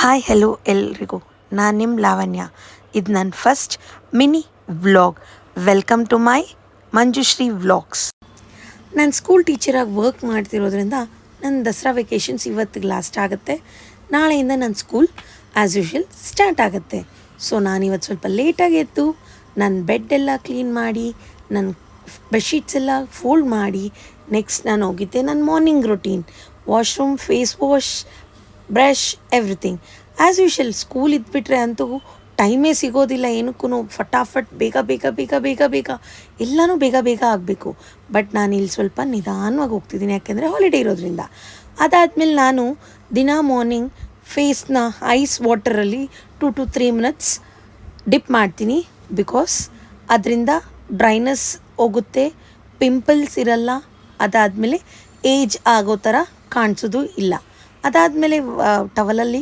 Hi hello ಎಲ್ರಿಗೂ, ನಾನು ನಿಮ್ಮ ಲಾವಣ್ಯ. ಇದು ನನ್ನ first mini vlog. Welcome to my Manjushree vlogs. ನಾನು ಸ್ಕೂಲ್ ಟೀಚರಾಗಿ ವರ್ಕ್ ಮಾಡ್ತಿರೋದ್ರಿಂದ ನನ್ನ ದಸರಾ ವೆಕೇಷನ್ಸ್ ಇವತ್ತಿಗೆ ಲಾಸ್ಟ್ ಆಗುತ್ತೆ. ನಾಳೆಯಿಂದ ನನ್ನ ಸ್ಕೂಲ್ ಆ್ಯಸ್ ಯೂಶ್ವಲ್ ಸ್ಟಾರ್ಟ್ ಆಗುತ್ತೆ. ಸೊ ನಾನಿವತ್ತು ಸ್ವಲ್ಪ ಲೇಟಾಗಿ ಎದ್ದು ನನ್ನ ಬೆಡ್ ಎಲ್ಲ ಕ್ಲೀನ್ ಮಾಡಿ, ನನ್ನ ಬೆಡ್ಶೀಟ್ಸ್ ಎಲ್ಲ ಫೋಲ್ಡ್ ಮಾಡಿ, ನೆಕ್ಸ್ಟ್ ನಾನು ಹೋಗಿದ್ದೆ ನನ್ನ morning routine, washroom, face wash, brush, everything as usual. School ಇದ್ಬಿಟ್ರೆ ಅಂತೂ ಟೈಮೇ ಸಿಗೋದಿಲ್ಲ ಏನಕ್ಕೂ. ಫಟಾಫಟ್ ಬೇಗ ಬೇಗ ಬೇಗ ಬೇಗ ಬೇಗ ಎಲ್ಲನೂ ಬೇಗ ಬೇಗ ಆಗಬೇಕು. ಬಟ್ ನಾನು ಇಲ್ಲಿ ಸ್ವಲ್ಪ ನಿಧಾನವಾಗಿ ಹೋಗ್ತಿದ್ದೀನಿ, ಯಾಕೆಂದರೆ ಹಾಲಿಡೇ ಇರೋದ್ರಿಂದ. ಅದಾದಮೇಲೆ ನಾನು ದಿನ ಮಾರ್ನಿಂಗ್ ಫೇಸ್ನ ಐಸ್ ವಾಟರಲ್ಲಿ 2 to 3 minutes ಡಿಪ್ ಮಾಡ್ತೀನಿ. ಬಿಕಾಸ್ ಅದರಿಂದ ಡ್ರೈನೆಸ್ ಹೋಗುತ್ತೆ, ಪಿಂಪಲ್ಸ್ ಇರಲ್ಲ. ಅದಾದಮೇಲೆ ಏಜ್ ಆಗೋ ಥರ ಕಾಣಿಸೋದು ಇಲ್ಲ. ಅದಾದಮೇಲೆ ಟವಲಲ್ಲಿ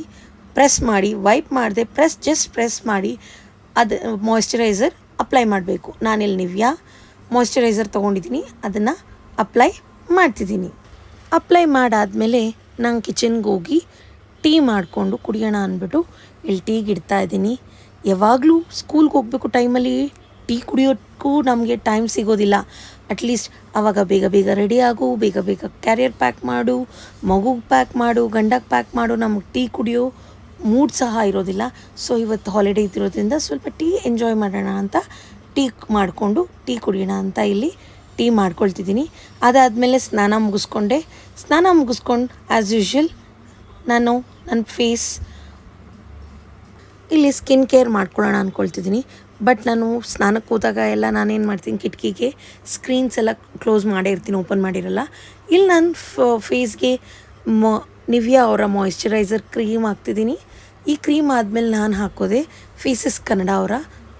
ಪ್ರೆಸ್ ಮಾಡಿ, ವೈಪ್ ಮಾಡಿದೆ, ಜಸ್ಟ್ ಪ್ರೆಸ್ ಮಾಡಿ ಅದು ಮಾಯ್ಶ್ಚರೈಸರ್ ಅಪ್ಲೈ ಮಾಡಬೇಕು. ನಾನಿಲ್ಲಿ ನಿವ್ಯಾ ಮಾಯ್ಶ್ಚರೈಸರ್ ತೊಗೊಂಡಿದ್ದೀನಿ, ಅದನ್ನು ಅಪ್ಲೈ ಮಾಡ್ತಿದ್ದೀನಿ. ಅಪ್ಲೈ ಮಾಡಾದಮೇಲೆ ನಾನು ಕಿಚನ್ಗೆ ಹೋಗಿ ಟೀ ಮಾಡಿಕೊಂಡು ಕುಡಿಯೋಣ ಅಂದ್ಬಿಟ್ಟು ಇಲ್ಲಿ ಟೀಗೆ ಇಡ್ತಾಯಿದ್ದೀನಿ. ಯಾವಾಗಲೂ ಸ್ಕೂಲ್ಗೆ ಹೋಗಬೇಕು ಟೈಮಲ್ಲಿ ಟೀ ಕುಡಿಯೋಕ್ಕೂ ನಮಗೆ ಟೈಮ್ ಸಿಗೋದಿಲ್ಲ. ಅಟ್ಲೀಸ್ಟ್ ಆವಾಗ ಬೇಗ ಬೇಗ ರೆಡಿ ಆಗು, ಬೇಗ ಬೇಗ ಕ್ಯಾರಿಯರ್ ಪ್ಯಾಕ್ ಮಾಡು, ಮಗುಗೆ ಪ್ಯಾಕ್ ಮಾಡು, ಗಂಡಗೆ ಪ್ಯಾಕ್ ಮಾಡು, ನಮಗೆ ಟೀ ಕುಡಿಯೋ ಮೂಡ್ ಸಹ ಇರೋದಿಲ್ಲ. ಸೊ ಇವತ್ತು ಹಾಲಿಡೇ ಇದ್ದಿರೋದ್ರಿಂದ ಸ್ವಲ್ಪ ಟೀ ಎಂಜಾಯ್ ಮಾಡೋಣ ಅಂತ ಟೀ ಮಾಡಿಕೊಂಡು ಟೀ ಕುಡಿಯೋಣ ಅಂತ ಇಲ್ಲಿ ಟೀ ಮಾಡ್ಕೊಳ್ತಿದ್ದೀನಿ. ಅದಾದಮೇಲೆ ಸ್ನಾನ ಮುಗಿಸ್ಕೊಂಡು ಆ್ಯಸ್ ಯೂಶ್ವಲ್ ನಾನು ನನ್ನ ಫೇಸ್ ಇಲ್ಲಿ ಸ್ಕಿನ್ ಕೇರ್ ಮಾಡ್ಕೊಳ್ಳೋಣ ಅಂದ್ಕೊಳ್ತಿದ್ದೀನಿ. ಬಟ್ ನಾನು ಸ್ನಾನಕ್ಕೆ ಹೋದಾಗ ಎಲ್ಲ ನಾನೇನು ಮಾಡ್ತೀನಿ, ಕಿಟಕಿಗೆ ಸ್ಕ್ರೀನ್ಸ್ ಎಲ್ಲ ಕ್ಲೋಸ್ ಮಾಡೇ ಇರ್ತೀನಿ, ಓಪನ್ ಮಾಡಿರಲ್ಲ. ಇಲ್ಲಿ ನಾನು ಫೇಸ್ಗೆ ನಿವ್ಯಾ ಅವರ ಮಾಯ್ಶ್ಚರೈಸರ್ ಕ್ರೀಮ್ ಹಾಕ್ತಿದ್ದೀನಿ. ಈ ಕ್ರೀಮ್ ಆದಮೇಲೆ ನಾನು ಹಾಕೋದೆ ಫೇಸಸ್ ಕನ್ನಡ ಅವರ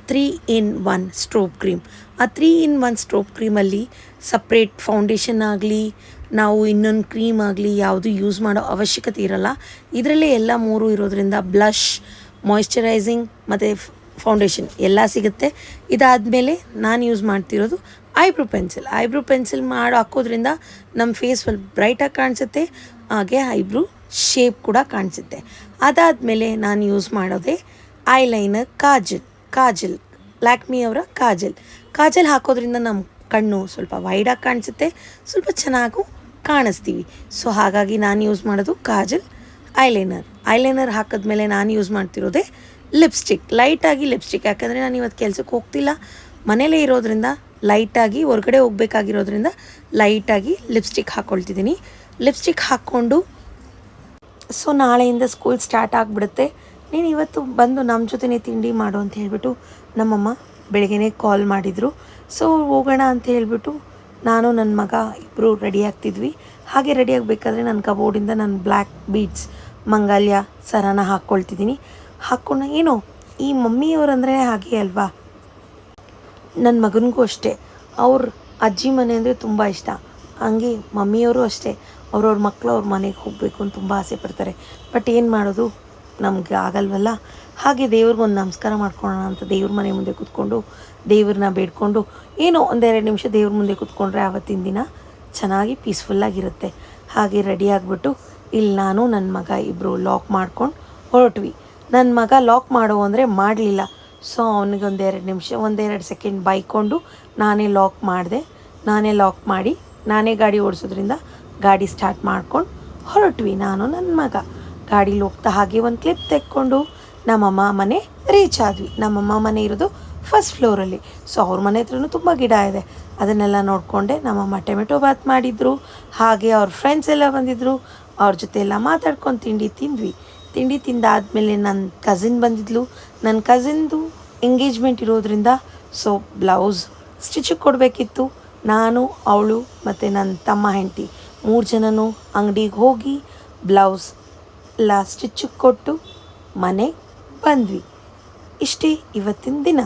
3-in-1 ಸ್ಟ್ರೋಬ್ ಕ್ರೀಮ್. ಆ 3-in-1 ಸ್ಟ್ರೋಬ್ ಕ್ರೀಮಲ್ಲಿ ಸಪ್ರೇಟ್ ಫೌಂಡೇಶನ್ ಆಗಲಿ, ನಾವು ಇನ್ನೊಂದು ಕ್ರೀಮ್ ಆಗಲಿ ಯಾವುದು ಯೂಸ್ ಮಾಡೋ ಅವಶ್ಯಕತೆ ಇರಲ್ಲ. ಇದರಲ್ಲೇ ಎಲ್ಲ 3 ಇರೋದ್ರಿಂದ ಬ್ಲಷ್, ಮಾಯ್ಶ್ಚರೈಸಿಂಗ್ ಮತ್ತು ಫೌಂಡೇಶನ್ ಎಲ್ಲ ಸಿಗುತ್ತೆ. ಇದಾದಮೇಲೆ ನಾನು ಯೂಸ್ ಮಾಡ್ತಿರೋದು ಐಬ್ರೋ ಪೆನ್ಸಿಲ್ ಮಾಡಿ ಹಾಕೋದ್ರಿಂದ ನಮ್ಮ ಫೇಸ್ ಸ್ವಲ್ಪ ಬ್ರೈಟಾಗಿ ಕಾಣಿಸುತ್ತೆ, ಹಾಗೆ ಐಬ್ರೋ ಶೇಪ್ ಕೂಡ ಕಾಣಿಸುತ್ತೆ. ಅದಾದಮೇಲೆ ನಾನು ಯೂಸ್ ಮಾಡೋದೇ ಐಲೈನರ್, ಕಾಜಲ್ ಲ್ಯಾಕ್ಮಿ ಅವರ ಕಾಜಲ್ ಹಾಕೋದ್ರಿಂದ ನಮ್ಮ ಕಣ್ಣು ಸ್ವಲ್ಪ ವೈಡಾಗಿ ಕಾಣಿಸುತ್ತೆ, ಸ್ವಲ್ಪ ಚೆನ್ನಾಗೂ ಕಾಣಿಸ್ತೀವಿ. ಸೊ ಹಾಗಾಗಿ ನಾನು ಯೂಸ್ ಮಾಡೋದು ಕಾಜಲ್, ಐಲೈನರ್ ಹಾಕಿದ್ಮೇಲೆ ನಾನು ಯೂಸ್ ಮಾಡ್ತಿರೋದೇ ಲೈಟಾಗಿ ಲಿಪ್ಸ್ಟಿಕ್. ಯಾಕಂದರೆ ನಾನು ಇವತ್ತು ಕೆಲಸಕ್ಕೆ ಹೋಗ್ತಿಲ್ಲ, ಮನೇಲೇ ಇರೋದ್ರಿಂದ ಲೈಟಾಗಿ, ಹೊರಗಡೆ ಹೋಗಬೇಕಾಗಿರೋದ್ರಿಂದ ಲೈಟಾಗಿ ಲಿಪ್ಸ್ಟಿಕ್ ಹಾಕ್ಕೊಳ್ತಿದ್ದೀನಿ. ಲಿಪ್ಸ್ಟಿಕ್ ಹಾಕ್ಕೊಂಡು ಸೊ ನಾಳೆಯಿಂದ ಸ್ಕೂಲ್ ಸ್ಟಾರ್ಟ್ ಆಗಿಬಿಡುತ್ತೆ. ನೀನು ಇವತ್ತು ಬಂದು ನಮ್ಮ ಜೊತೆನೇ ತಿಂಡಿ ಮಾಡು ಅಂತ ಹೇಳಿಬಿಟ್ಟು ನಮ್ಮಮ್ಮ ಬೆಳಗ್ಗೆನೇ ಕಾಲ್ ಮಾಡಿದರು. ಸೊ ಹೋಗೋಣ ಅಂತ ಹೇಳಿಬಿಟ್ಟು ನಾನು ನನ್ನ ಮಗ ಇಬ್ಬರು ರೆಡಿ ಆಗ್ತಿದ್ವಿ. ಹಾಗೆ ರೆಡಿ ಆಗಬೇಕಾದ್ರೆ ನನ್ನ ಕಬೋರ್ಡಿಂದ ನಾನು ಬ್ಲ್ಯಾಕ್ ಬೀಡ್ಸ್ ಮಂಗಲ್ಯ ಸರನ ಹಾಕ್ಕೊಳ್ತಿದ್ದೀನಿ. ಹಾಕ್ಕೊಂಡು ಏನೋ ಈ ಮಮ್ಮಿಯವರಂದರೆ ಹಾಗೆ ಅಲ್ವಾ, ನನ್ನ ಮಗನಿಗೂ ಅಷ್ಟೇ, ಅವ್ರ ಅಜ್ಜಿ ಮನೆ ಅಂದರೆ ತುಂಬ ಇಷ್ಟ. ಹಂಗೆ ಮಮ್ಮಿಯವರು ಅಷ್ಟೇ, ಅವ್ರವ್ರ ಮಕ್ಕಳು ಅವ್ರ ಮನೆಗೆ ಹೋಗಬೇಕು ಅಂತ ತುಂಬ ಆಸೆ ಪಡ್ತಾರೆ. ಬಟ್ ಏನು ಮಾಡೋದು, ನಮಗೆ ಆಗಲ್ವಲ್ಲ. ಹಾಗೆ ದೇವ್ರಿಗೊಂದು ನಮಸ್ಕಾರ ಮಾಡ್ಕೊಳ್ಳೋಣ ಅಂತ ದೇವ್ರ ಮನೆ ಮುಂದೆ ಕೂತ್ಕೊಂಡು ದೇವ್ರನ್ನ ಬೇಡ್ಕೊಂಡು ಏನೋ 1-2 ನಿಮಿಷ ದೇವ್ರ ಮುಂದೆ ಕೂತ್ಕೊಂಡ್ರೆ ಆವತ್ತಿನ ದಿನ ಚೆನ್ನಾಗಿ ಪೀಸ್ಫುಲ್ಲಾಗಿರುತ್ತೆ. ಹಾಗೆ ರೆಡಿ ಆಗಿಬಿಟ್ಟು ಇಲ್ಲಿ ನಾನು ನನ್ನ ಮಗ ಇಬ್ಬರು ಲಾಕ್ ಮಾಡ್ಕೊಂಡು ಹೊರಟ್ವಿ. ನನ್ನ ಮಗ ಲಾಕ್ ಮಾಡು ಅಂದರೆ ಮಾಡಲಿಲ್ಲ. ಸೊ ಅವನಿಗೆ 1-2 ಸೆಕೆಂಡ್ ಬೈಕೊಂಡು ನಾನೇ ಲಾಕ್ ಮಾಡಿ ನಾನೇ ಗಾಡಿ ಓಡಿಸೋದ್ರಿಂದ ಗಾಡಿ ಸ್ಟಾರ್ಟ್ ಮಾಡ್ಕೊಂಡು ಹೊರಟ್ವಿ. ನಾನು ನನ್ನ ಮಗ ಗಾಡೀಲಿ ಹೋಗ್ತಾ ಹಾಗೆ ಒಂದು ಕ್ಲಿಪ್ ತೆಕ್ಕೊಂಡು ನಮ್ಮಮ್ಮ ಮನೆ ರೀಚ್ ಆದ್ವಿ. ನಮ್ಮಮ್ಮ ಮನೆ ಇರೋದು ಫಸ್ಟ್ ಫ್ಲೋರಲ್ಲಿ. ಸೊ ಅವ್ರ ಮನೆ ಹತ್ರನೂ ತುಂಬ ಗಿಡ ಇದೆ, ಅದನ್ನೆಲ್ಲ ನೋಡಿಕೊಂಡೆ. ನಮ್ಮಮ್ಮ ಟೊಮೆಟೊ ಬಾತ್ ಮಾಡಿದರು, ಹಾಗೆ ಅವ್ರ ಫ್ರೆಂಡ್ಸ್ ಎಲ್ಲ ಬಂದಿದ್ದರು. ಅವ್ರ ಜೊತೆ ಎಲ್ಲ ಮಾತಾಡ್ಕೊಂಡು ತಿಂಡಿ ತಿಂದಾದಮೇಲೆ ನನ್ನ ಕಸಿನ್ ಬಂದಿದ್ಲು. ನನ್ನ ಕಸಿನ್ದು ಎಂಗೇಜ್ಮೆಂಟ್ ಇರೋದ್ರಿಂದ ಸೊ ಬ್ಲೌಸ್ ಸ್ಟಿಚಿಗೆ ಕೊಡಬೇಕಿತ್ತು. ನಾನು, ಅವಳು ಮತ್ತು ನನ್ನ ತಮ್ಮ ಹೆಂಡತಿ 3 ಜನನೂ ಅಂಗಡಿಗೆ ಹೋಗಿ ಬ್ಲೌಸ್ ಎಲ್ಲ ಸ್ಟಿಚಿಗೆ ಕೊಟ್ಟು ಮನೆಗೆ ಬಂದ್ವಿ. ಇಷ್ಟೇ ಇವತ್ತಿನ ದಿನ.